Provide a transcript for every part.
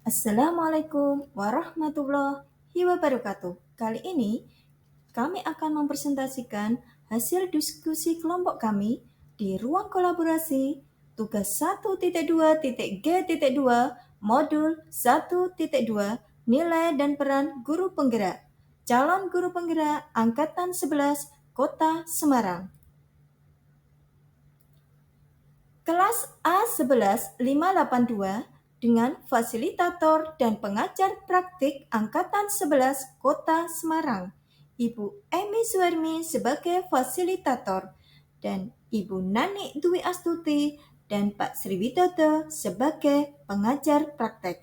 Assalamualaikum warahmatullahi wabarakatuh. Kali ini kami akan mempresentasikan hasil diskusi kelompok kami di ruang kolaborasi tugas 1.2.G.2 modul 1.2 nilai dan peran guru penggerak. Calon guru penggerak Angkatan 11 Kota Semarang. Kelas A11 582 dengan fasilitator dan pengajar praktik Angkatan 11 Kota Semarang, Ibu Emi Suhermi sebagai fasilitator, dan Ibu Nani Dwi Astuti dan Pak Sri Widodo sebagai pengajar praktek.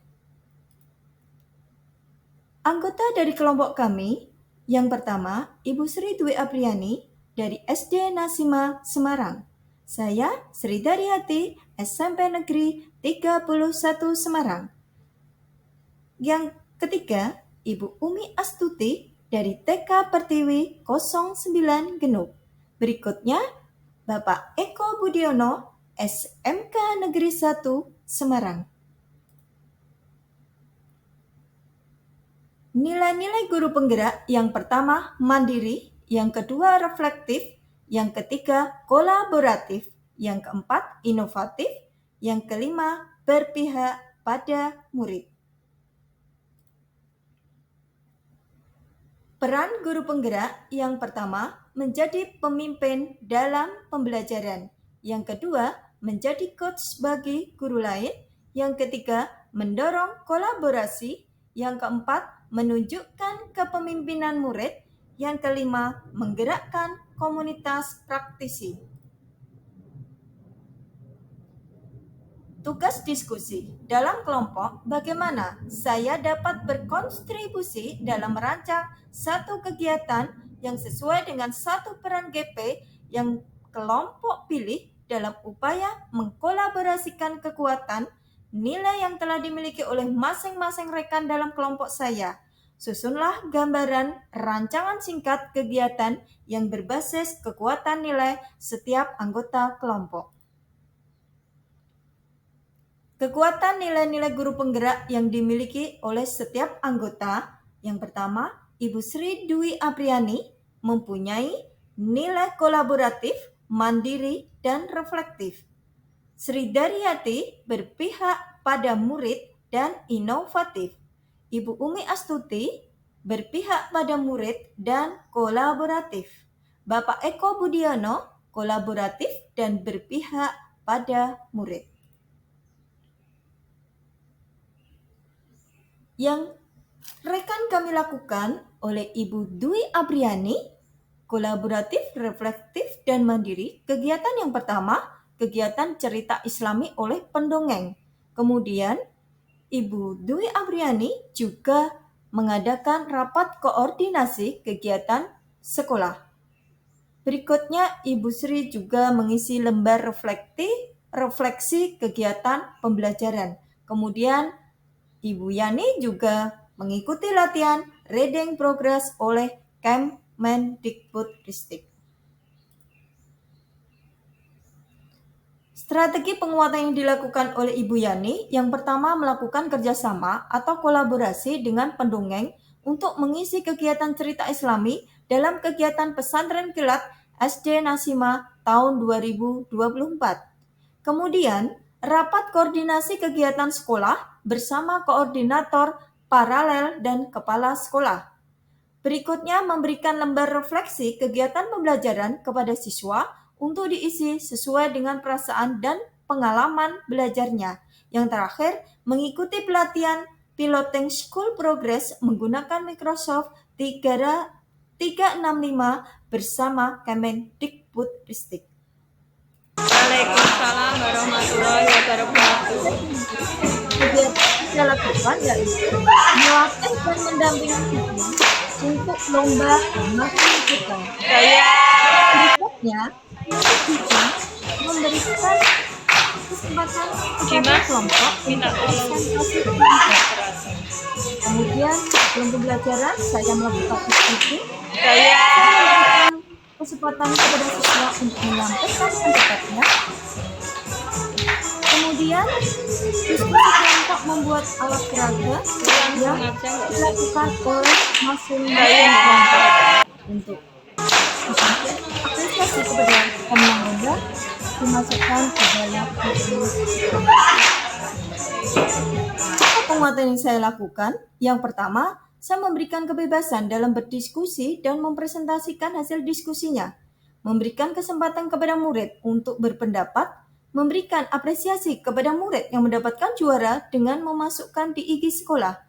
Anggota dari kelompok kami, yang pertama, Ibu Sri Dwi Apriani dari SD Nasima Semarang. Saya Sri Daryati, SMP Negeri 31 Semarang. Yang ketiga, Ibu Umi Astuti dari TK Pertiwi 09 Genuk. Berikutnya, Bapak Eko Budiono, SMK Negeri 1 Semarang. Nilai-nilai guru penggerak yang pertama mandiri, yang kedua reflektif, yang ketiga kolaboratif, yang keempat inovatif, yang kelima berpihak pada murid. Peran guru penggerak yang pertama menjadi pemimpin dalam pembelajaran, yang kedua menjadi coach bagi guru lain, yang ketiga mendorong kolaborasi, yang keempat menunjukkan kepemimpinan murid, yang kelima menggerakkan komunitas praktisi. Tugas diskusi dalam kelompok, bagaimana saya dapat berkontribusi dalam merancang satu kegiatan yang sesuai dengan satu peran GP yang kelompok pilih dalam upaya mengkolaborasikan kekuatan nilai yang telah dimiliki oleh masing-masing rekan dalam kelompok saya. Susunlah gambaran rancangan singkat kegiatan yang berbasis kekuatan nilai setiap anggota kelompok. Kekuatan nilai-nilai guru penggerak yang dimiliki oleh setiap anggota. Yang pertama, Ibu Sri Dwi Apriani mempunyai nilai kolaboratif, mandiri, dan reflektif. Sri Daryati berpihak pada murid dan inovatif. Ibu Umi Astuti berpihak pada murid dan kolaboratif. Bapak Eko Budiono kolaboratif dan berpihak pada murid. Yang rekan kami lakukan oleh Ibu Dwi Apriani, kolaboratif, reflektif, dan mandiri. Kegiatan yang pertama, kegiatan cerita Islami oleh pendongeng. Kemudian, Ibu Dwi Apriani juga mengadakan rapat koordinasi kegiatan sekolah. Berikutnya, Ibu Sri juga mengisi lembar refleksi kegiatan pembelajaran. Kemudian, Ibu Yani juga mengikuti latihan reading progress oleh Kemendikbudristek. Strategi penguatan yang dilakukan oleh Ibu Yani yang pertama melakukan kerjasama atau kolaborasi dengan pendongeng untuk mengisi kegiatan cerita Islami dalam kegiatan pesantren kilat SD Nasima tahun 2024. Kemudian, rapat koordinasi kegiatan sekolah bersama koordinator paralel dan kepala sekolah. Berikutnya memberikan lembar refleksi kegiatan pembelajaran kepada siswa untuk diisi sesuai dengan perasaan dan pengalaman belajarnya. Yang terakhir, mengikuti pelatihan Piloting School Progress menggunakan Microsoft 365 bersama Kemendikbudristek. Waalaikumsalam warahmatullahi wabarakatuh. Kegiatan yang saya lakukan yaitu melatih dan mendampingi untuk lomba makan kita. Berikutnya, kita memberikan kesempatan kepada kelompok untuk presentasi kelompok. Kemudian, sebelum pembelajaran, saya melakukan diskusi. Saya memberikan kesempatan kepada siswa untuk menyampaikan pendapatnya. Kemudian, diskusi kelompok membuat alat peraga yang Sengaja nggak usah. dilakukan oleh masing-masing kelompok. Untuk apresiasi kepada pemenang lomba dimasukkan ke dalam buku sekolah. Apa penguatan yang saya lakukan? Yang pertama, saya memberikan kebebasan dalam berdiskusi dan mempresentasikan hasil diskusinya, memberikan kesempatan kepada murid untuk berpendapat, memberikan apresiasi kepada murid yang mendapatkan juara dengan memasukkan di IG sekolah.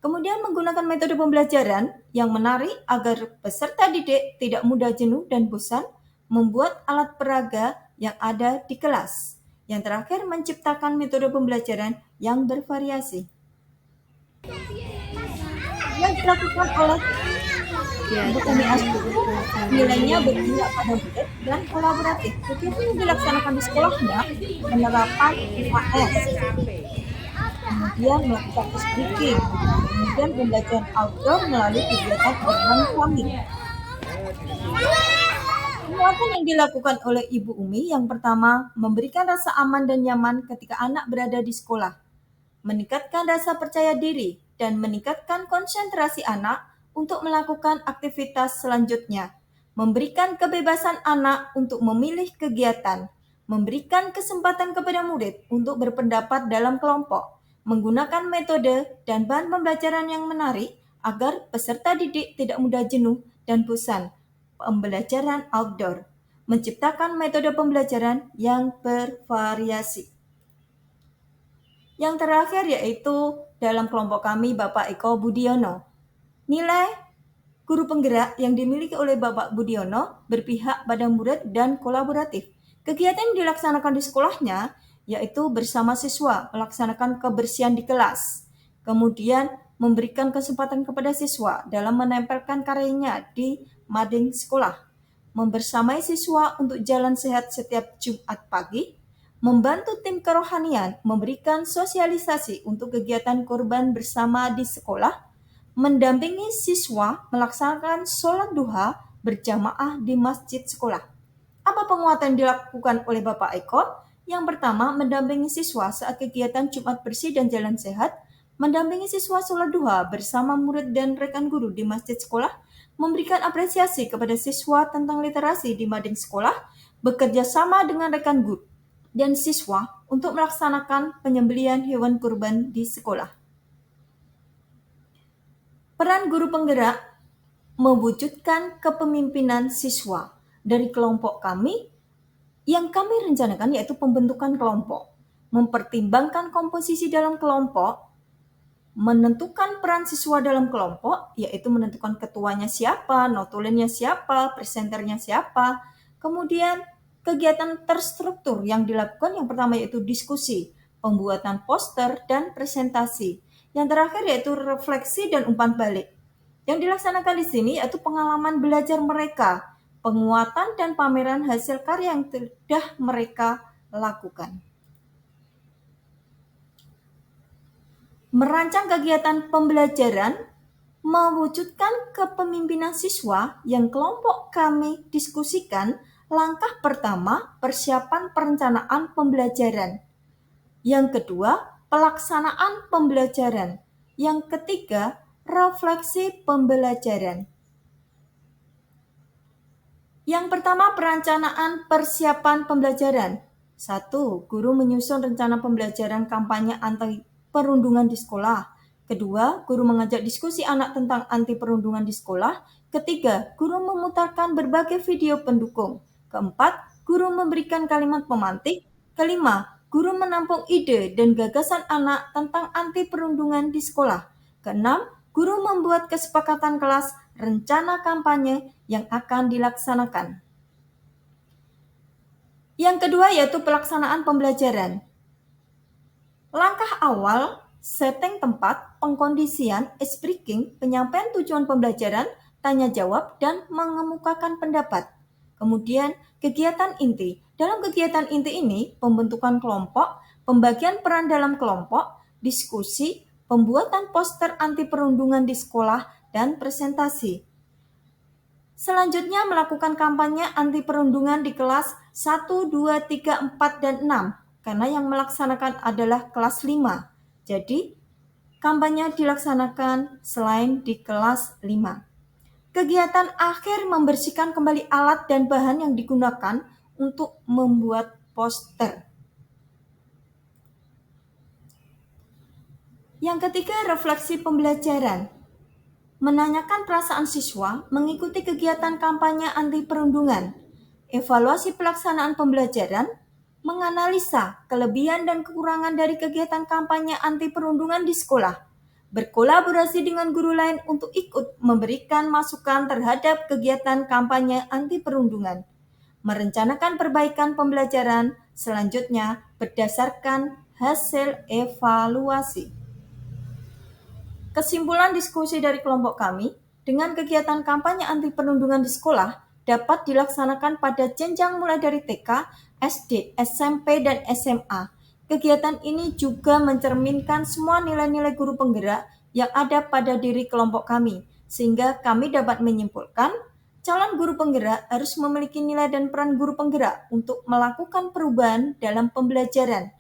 Kemudian menggunakan metode pembelajaran yang menarik agar peserta didik tidak mudah jenuh dan bosan, membuat alat peraga yang ada di kelas. Yang terakhir, menciptakan metode pembelajaran yang bervariasi. Yang dilakukan oleh Ibu Umi Astu, nilainya berpihak pada murid dan kolaboratif. Kegiatan yang dilaksanakan di sekolahnya penerapan UAS, kemudian melakukan speaking, kemudian pembelajaran outdoor melalui kegiatan urban farming. Penguatan yang dilakukan oleh Ibu Umi yang pertama, memberikan rasa aman dan nyaman ketika anak berada di sekolah, meningkatkan rasa percaya diri, dan meningkatkan konsentrasi anak untuk melakukan aktivitas selanjutnya, memberikan kebebasan anak untuk memilih kegiatan, memberikan kesempatan kepada murid untuk berpendapat dalam kelompok, menggunakan metode dan bahan pembelajaran yang menarik agar peserta didik tidak mudah jenuh dan bosan, pembelajaran outdoor, menciptakan metode pembelajaran yang bervariasi. Yang terakhir yaitu dalam kelompok kami Bapak Eko Budiono. Nilai guru penggerak yang dimiliki oleh Bapak Budiono berpihak pada murid dan kolaboratif. Kegiatan yang dilaksanakan di sekolahnya yaitu bersama siswa melaksanakan kebersihan di kelas. Kemudian memberikan kesempatan kepada siswa dalam menempelkan karyanya di mading sekolah. Membersamai siswa untuk jalan sehat setiap Jumat pagi. Membantu tim kerohanian memberikan sosialisasi untuk kegiatan kurban bersama di sekolah, mendampingi siswa melaksanakan sholat duha berjamaah di masjid sekolah. Apa penguatan dilakukan oleh Bapak Eko? Yang pertama, mendampingi siswa saat kegiatan Jumat bersih dan jalan sehat, mendampingi siswa sholat duha bersama murid dan rekan guru di masjid sekolah, memberikan apresiasi kepada siswa tentang literasi di mading sekolah, bekerja sama dengan rekan guru dan siswa untuk melaksanakan penyembelihan hewan kurban di sekolah. Peran guru penggerak mewujudkan kepemimpinan siswa. Dari kelompok kami, yang kami rencanakan yaitu pembentukan kelompok, mempertimbangkan komposisi dalam kelompok, menentukan peran siswa dalam kelompok, yaitu menentukan ketuanya siapa, notulennya siapa, presenternya siapa, kemudian kegiatan terstruktur yang dilakukan yang pertama yaitu diskusi, pembuatan poster, dan presentasi. Yang terakhir yaitu refleksi dan umpan balik. Yang dilaksanakan di sini yaitu pengalaman belajar mereka, penguatan dan pameran hasil karya yang sudah mereka lakukan. Merancang kegiatan pembelajaran mewujudkan kepemimpinan siswa yang kelompok kami diskusikan. Langkah pertama, persiapan perencanaan pembelajaran. Yang kedua, pelaksanaan pembelajaran. Yang ketiga, refleksi pembelajaran. Yang pertama, perencanaan persiapan pembelajaran. 1. Guru menyusun rencana pembelajaran kampanye anti perundungan di sekolah. Kedua, guru mengajak diskusi anak tentang anti perundungan di sekolah. Ketiga, guru memutarkan berbagai video pendukung. Keempat, guru memberikan kalimat pemantik. Kelima, guru menampung ide dan gagasan anak tentang anti perundungan di sekolah. Keenam, guru membuat kesepakatan kelas rencana kampanye yang akan dilaksanakan. Yang kedua yaitu pelaksanaan pembelajaran. Langkah awal, setting tempat, pengkondisian, speaking, penyampaian tujuan pembelajaran, tanya jawab, dan mengemukakan pendapat. Kemudian, kegiatan inti. Dalam kegiatan inti ini, pembentukan kelompok, pembagian peran dalam kelompok, diskusi, pembuatan poster anti perundungan di sekolah, dan presentasi. Selanjutnya, melakukan kampanye anti perundungan di kelas 1, 2, 3, 4, dan 6, karena yang melaksanakan adalah kelas 5. Jadi, kampanye dilaksanakan selain di kelas 5. Kegiatan akhir membersihkan kembali alat dan bahan yang digunakan untuk membuat poster. Yang ketiga, refleksi pembelajaran. Menanyakan perasaan siswa mengikuti kegiatan kampanye anti perundungan. Evaluasi pelaksanaan pembelajaran, menganalisa kelebihan dan kekurangan dari kegiatan kampanye anti perundungan di sekolah. Berkolaborasi dengan guru lain untuk ikut memberikan masukan terhadap kegiatan kampanye anti perundungan. Merencanakan perbaikan pembelajaran selanjutnya berdasarkan hasil evaluasi. Kesimpulan diskusi dari kelompok kami, dengan kegiatan kampanye anti perundungan di sekolah dapat dilaksanakan pada jenjang mulai dari TK, SD, SMP, dan SMA. Kegiatan ini juga mencerminkan semua nilai-nilai guru penggerak yang ada pada diri kelompok kami, sehingga kami dapat menyimpulkan calon guru penggerak harus memiliki nilai dan peran guru penggerak untuk melakukan perubahan dalam pembelajaran.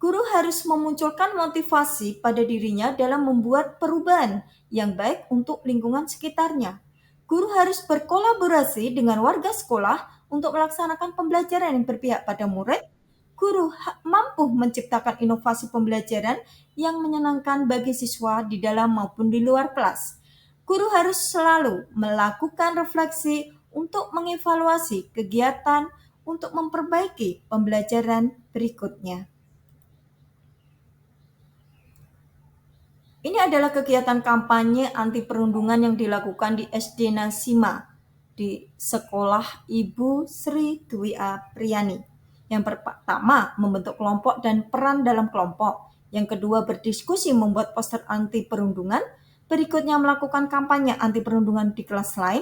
Guru harus memunculkan motivasi pada dirinya dalam membuat perubahan yang baik untuk lingkungan sekitarnya. Guru harus berkolaborasi dengan warga sekolah untuk melaksanakan pembelajaran yang berpihak pada murid. Guru mampu menciptakan inovasi pembelajaran yang menyenangkan bagi siswa di dalam maupun di luar kelas. Guru harus selalu melakukan refleksi untuk mengevaluasi kegiatan untuk memperbaiki pembelajaran berikutnya. Ini adalah kegiatan kampanye anti perundungan yang dilakukan di SD Nasima di Sekolah Ibu Sri Dwi Apriyani. Yang pertama, membentuk kelompok dan peran dalam kelompok. Yang kedua, berdiskusi membuat poster anti perundungan. Berikutnya, melakukan kampanye anti perundungan di kelas lain.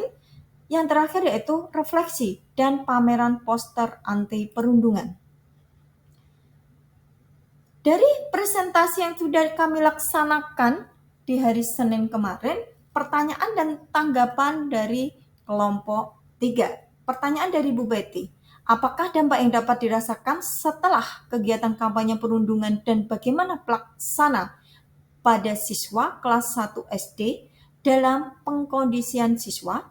Yang terakhir yaitu refleksi dan pameran poster anti perundungan. Dari presentasi yang sudah kami laksanakan di hari Senin kemarin, pertanyaan dan tanggapan dari kelompok 3. Pertanyaan dari Bu Betty. Apakah dampak yang dapat dirasakan setelah kegiatan kampanye perundungan dan bagaimana pelaksana pada siswa kelas 1 SD dalam pengkondisian siswa?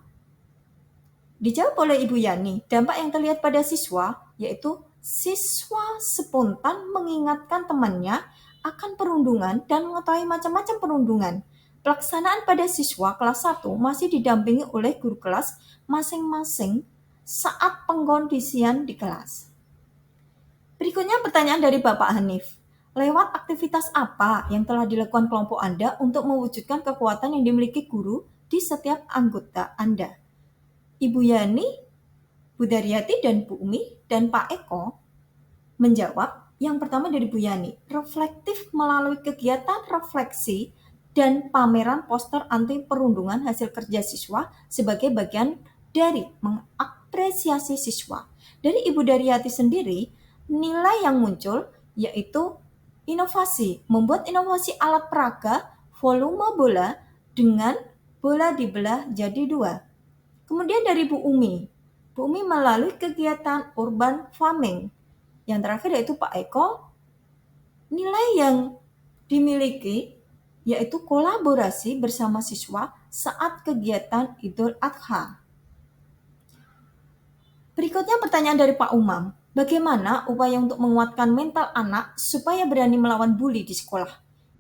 Dijawab oleh Ibu Yani, dampak yang terlihat pada siswa yaitu siswa spontan mengingatkan temannya akan perundungan dan mengetahui macam-macam perundungan. Pelaksanaan pada siswa kelas 1 masih didampingi oleh guru kelas masing-masing saat pengkondisian di kelas. Berikutnya pertanyaan dari Bapak Hanif. Lewat aktivitas apa yang telah dilakukan kelompok Anda untuk mewujudkan kekuatan yang dimiliki guru di setiap anggota Anda? Ibu Yani, Bu Daryati, dan Bu Umi, dan Pak Eko menjawab. Yang pertama dari Bu Yani, reflektif melalui kegiatan refleksi dan pameran poster anti perundungan hasil kerja siswa sebagai bagian dari mengapresiasi siswa. Dari Ibu Daryati sendiri, nilai yang muncul yaitu inovasi, membuat inovasi alat peraga volume bola dengan bola dibelah jadi 2. Kemudian dari Bu Umi melalui kegiatan urban farming. Yang terakhir yaitu Pak Eko, nilai yang dimiliki yaitu kolaborasi bersama siswa saat kegiatan Idul Adha. Berikutnya pertanyaan dari Pak Umam. Bagaimana upaya untuk menguatkan mental anak supaya berani melawan bully di sekolah?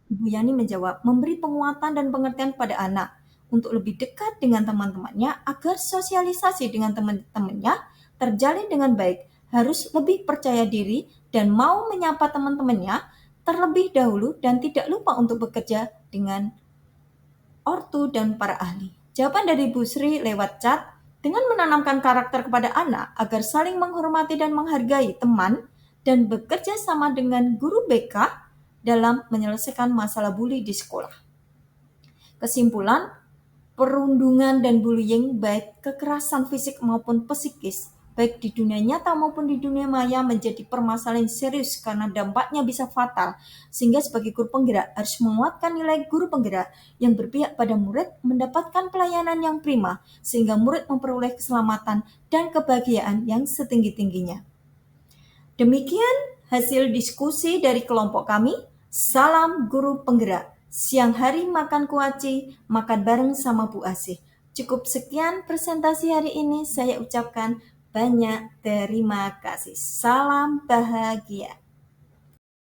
Ibu Yani menjawab, memberi penguatan dan pengertian pada anak untuk lebih dekat dengan teman-temannya agar sosialisasi dengan teman-temannya terjalin dengan baik, harus lebih percaya diri dan mau menyapa teman-temannya terlebih dahulu dan tidak lupa untuk bekerja dengan ortu dan para ahli. Jawaban dari Bu Sri lewat chat, dengan menanamkan karakter kepada anak agar saling menghormati dan menghargai teman dan bekerja sama dengan guru BK dalam menyelesaikan masalah bully di sekolah. Kesimpulan, perundungan dan bullying baik kekerasan fisik maupun psikis, baik di dunia nyata maupun di dunia maya menjadi permasalahan serius karena dampaknya bisa fatal, sehingga sebagai guru penggerak harus menguatkan nilai guru penggerak yang berpihak pada murid mendapatkan pelayanan yang prima, sehingga murid memperoleh keselamatan dan kebahagiaan yang setinggi-tingginya. Demikian hasil diskusi dari kelompok kami. Salam guru penggerak. Siang hari makan kuaci, makan bareng sama Bu Asih. Cukup sekian presentasi hari ini. Saya ucapkan banyak terima kasih. Salam bahagia.